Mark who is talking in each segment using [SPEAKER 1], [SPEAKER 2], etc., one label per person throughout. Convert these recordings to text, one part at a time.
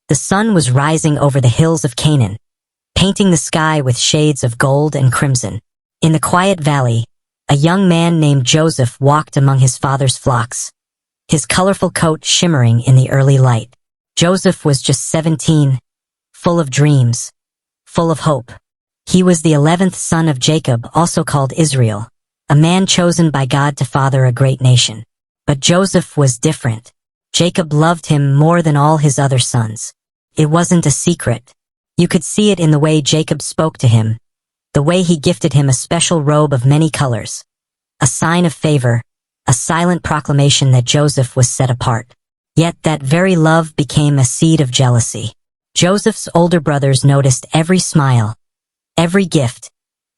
[SPEAKER 1] The sun was rising over the hills of Canaan, painting the sky with shades of gold and crimson. In the quiet valley, a young man named Joseph walked among his father's flocks, his colorful coat shimmering in the early light. Joseph was just 17, full of dreams, full of hope. He was the 11th son of Jacob, also called Israel, a man chosen by God to father a great nation. But Joseph was different. Jacob loved him more than all his other sons. It wasn't a secret. You could see it in the way Jacob spoke to him, the way he gifted him a special robe of many colors, a sign of favor, a silent proclamation that Joseph was set apart. Yet that very love became a seed of jealousy. Joseph's older brothers noticed every smile, every gift,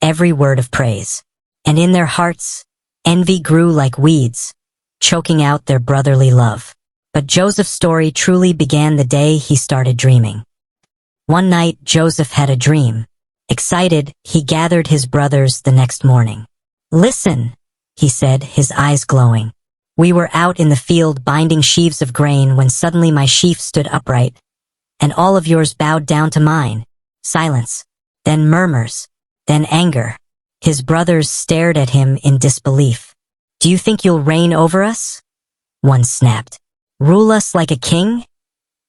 [SPEAKER 1] every word of praise. And in their hearts, envy grew like weeds, choking out their brotherly love. But Joseph's story truly began the day he started dreaming. One night, Joseph had a dream. Excited, he gathered his brothers the next morning. "Listen," he said, his eyes glowing. "We were out in the field binding sheaves of grain when suddenly my sheaf stood upright, and all of yours bowed down to mine." Silence, then murmurs, then anger. His brothers stared at him in disbelief. "Do you think you'll reign over us?" one snapped. "Rule us like a king?"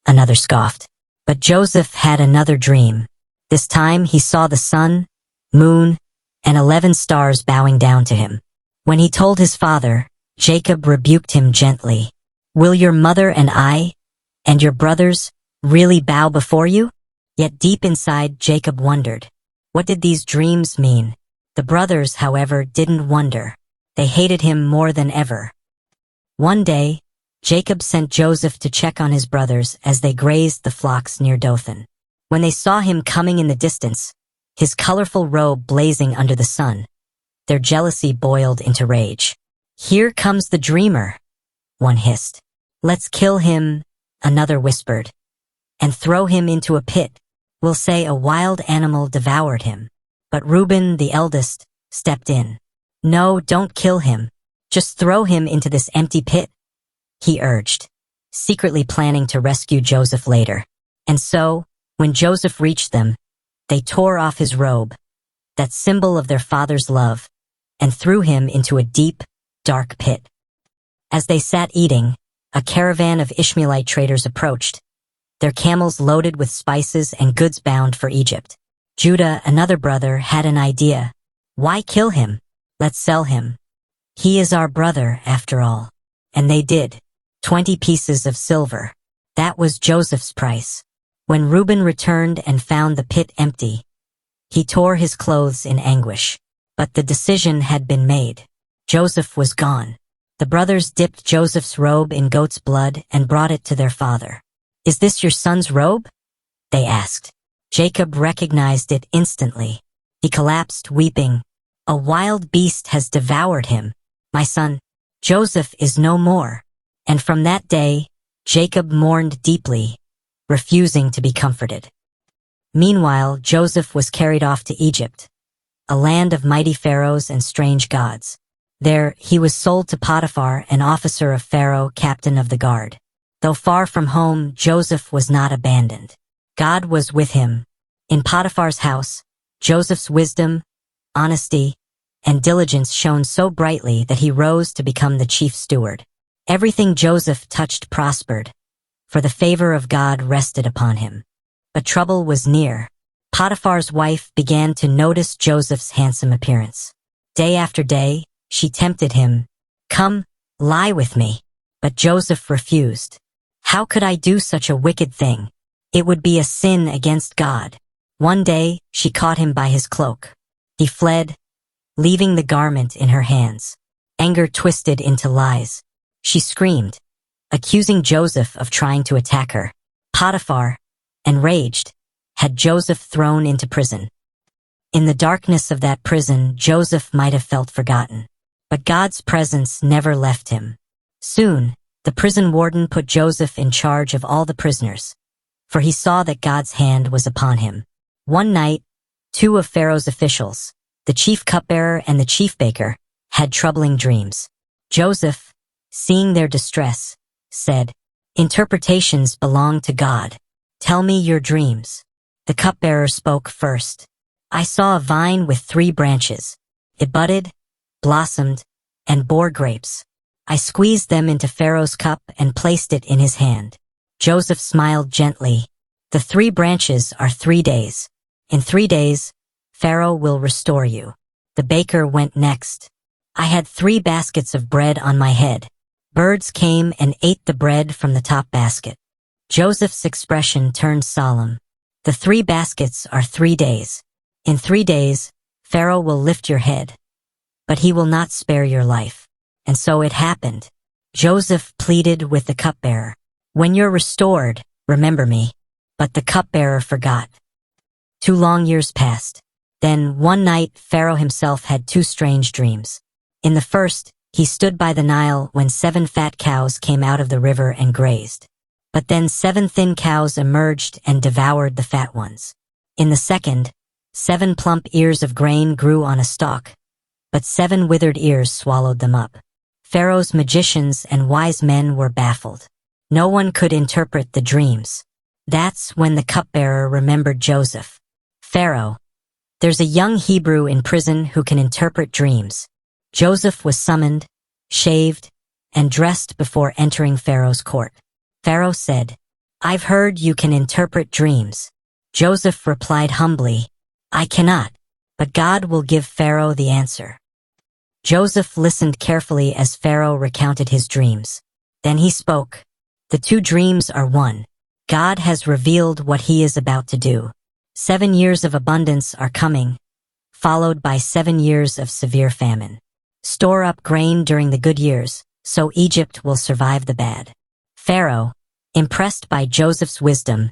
[SPEAKER 1] another scoffed. But Joseph had another dream. This time he saw the sun, moon, and 11 stars bowing down to him. When he told his father, Jacob rebuked him gently. "Will your mother and I, and your brothers, really bow before you?" Yet deep inside, Jacob wondered. What did these dreams mean? The brothers, however, didn't wonder. They hated him more than ever. One day, Jacob sent Joseph to check on his brothers as they grazed the flocks near Dothan. When they saw him coming in the distance, his colorful robe blazing under the sun, their jealousy boiled into rage. "Here comes the dreamer," one hissed. "Let's kill him," another whispered, "and throw him into a pit. We'll say a wild animal devoured him." But Reuben, the eldest, stepped in. "No, don't kill him. Just throw him into this empty pit," he urged, secretly planning to rescue Joseph later. And so, when Joseph reached them, they tore off his robe, that symbol of their father's love, and threw him into a deep, dark pit. As they sat eating, a caravan of Ishmaelite traders approached, their camels loaded with spices and goods bound for Egypt. Judah, another brother, had an idea. "Why kill him? Let's sell him. He is our brother, after all." And they did. 20 pieces of silver. That was Joseph's price. When Reuben returned and found the pit empty, he tore his clothes in anguish. But the decision had been made. Joseph was gone. The brothers dipped Joseph's robe in goat's blood and brought it to their father. "Is this your son's robe?" they asked. Jacob recognized it instantly. He collapsed, weeping. "A wild beast has devoured him. My son, Joseph, is no more." And from that day, Jacob mourned deeply, refusing to be comforted. Meanwhile, Joseph was carried off to Egypt, a land of mighty pharaohs and strange gods. There, he was sold to Potiphar, an officer of Pharaoh, captain of the guard. Though far from home, Joseph was not abandoned. God was with him. In Potiphar's house, Joseph's wisdom, honesty, and diligence shone so brightly that he rose to become the chief steward. Everything Joseph touched prospered, for the favor of God rested upon him. But trouble was near. Potiphar's wife began to notice Joseph's handsome appearance. Day after day, she tempted him. "Come, lie with me." But Joseph refused. "How could I do such a wicked thing? It would be a sin against God." One day, she caught him by his cloak. He fled, leaving the garment in her hands. Anger twisted into lies. She screamed, accusing Joseph of trying to attack her. Potiphar, enraged, had Joseph thrown into prison. In the darkness of that prison, Joseph might have felt forgotten. But God's presence never left him. Soon, the prison warden put Joseph in charge of all the prisoners, for he saw that God's hand was upon him. One night, 2 of Pharaoh's officials, the chief cupbearer and the chief baker, had troubling dreams. Joseph, seeing their distress, said, "Interpretations belong to God. Tell me your dreams. The cupbearer spoke first. I saw a vine with 3 branches. It budded, blossomed, and bore grapes. I squeezed them into Pharaoh's cup and placed it in his hand. Joseph smiled gently. The 3 branches are 3 days. In 3 days, Pharaoh will restore you. The baker went next. I had 3 baskets of bread on my head. Birds came and ate the bread from the top basket. Joseph's expression turned solemn. The 3 baskets are 3 days. In 3 days, Pharaoh will lift your head, but he will not spare your life. And so it happened. Joseph pleaded with the cupbearer. When you're restored, remember me. But the cupbearer forgot. 2 long years passed. Then one night Pharaoh himself had 2 strange dreams. In the first, he stood by the Nile when 7 fat cows came out of the river and grazed. But then 7 thin cows emerged and devoured the fat ones. In the second, 7 plump ears of grain grew on a stalk, but 7 withered ears swallowed them up. Pharaoh's magicians and wise men were baffled. No one could interpret the dreams. That's when the cupbearer remembered Joseph. Pharaoh, there's a young Hebrew in prison who can interpret dreams. Joseph was summoned, shaved, and dressed before entering Pharaoh's court. Pharaoh said, I've heard you can interpret dreams. Joseph replied humbly, I cannot, but God will give Pharaoh the answer. Joseph listened carefully as Pharaoh recounted his dreams. Then he spoke. The 2 dreams are one. God has revealed what he is about to do. 7 years of abundance are coming, followed by 7 years of severe famine. Store up grain during the good years, so Egypt will survive the bad. Pharaoh, impressed by Joseph's wisdom,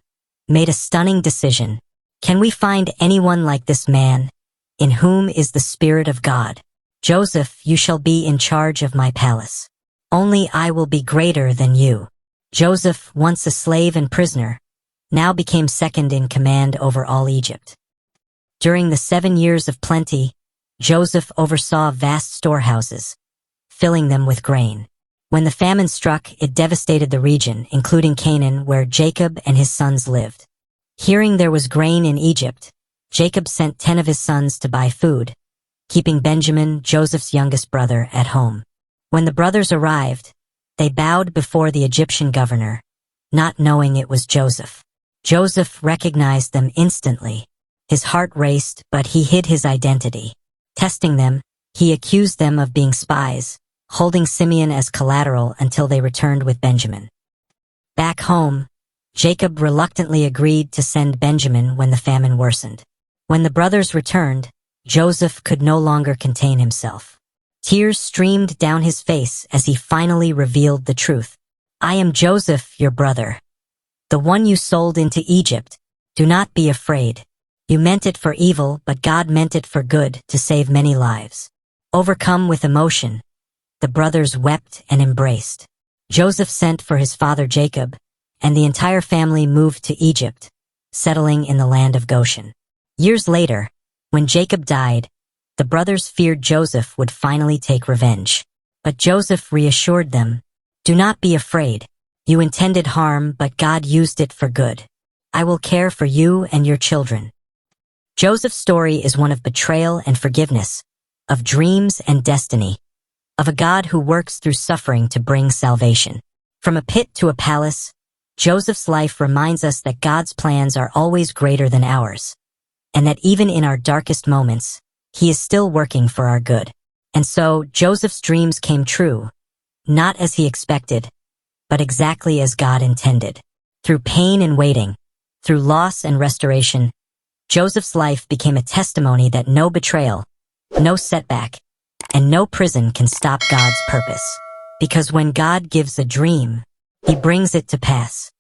[SPEAKER 1] made a stunning decision. Can we find anyone like this man, in whom is the Spirit of God? Joseph, you shall be in charge of my palace. Only I will be greater than you. Joseph, once a slave and prisoner, now became second in command over all Egypt. During the 7 years of plenty, Joseph oversaw vast storehouses, filling them with grain. When the famine struck, it devastated the region, including Canaan, where Jacob and his sons lived. Hearing there was grain in Egypt, Jacob sent 10 of his sons to buy food, keeping Benjamin, Joseph's youngest brother, at home. When the brothers arrived, they bowed before the Egyptian governor, not knowing it was Joseph. Joseph recognized them instantly. His heart raced, but he hid his identity. Testing them, he accused them of being spies, holding Simeon as collateral until they returned with Benjamin. Back home, Jacob reluctantly agreed to send Benjamin when the famine worsened. When the brothers returned, Joseph could no longer contain himself. Tears streamed down his face as he finally revealed the truth. I am Joseph, your brother, the one you sold into Egypt. Do not be afraid. You meant it for evil, but God meant it for good, to save many lives. Overcome with emotion, the brothers wept and embraced. Joseph sent for his father Jacob, and the entire family moved to Egypt, settling in the land of Goshen. Years later, when Jacob died, the brothers feared Joseph would finally take revenge. But Joseph reassured them, do not be afraid. You intended harm, but God used it for good. I will care for you and your children. Joseph's story is one of betrayal and forgiveness, of dreams and destiny, of a God who works through suffering to bring salvation. From a pit to a palace, Joseph's life reminds us that God's plans are always greater than ours, and that even in our darkest moments, he is still working for our good. And so, Joseph's dreams came true, not as he expected, but exactly as God intended. Through pain and waiting, through loss and restoration, Joseph's life became a testimony that no betrayal, no setback, and no prison can stop God's purpose. Because when God gives a dream, he brings it to pass.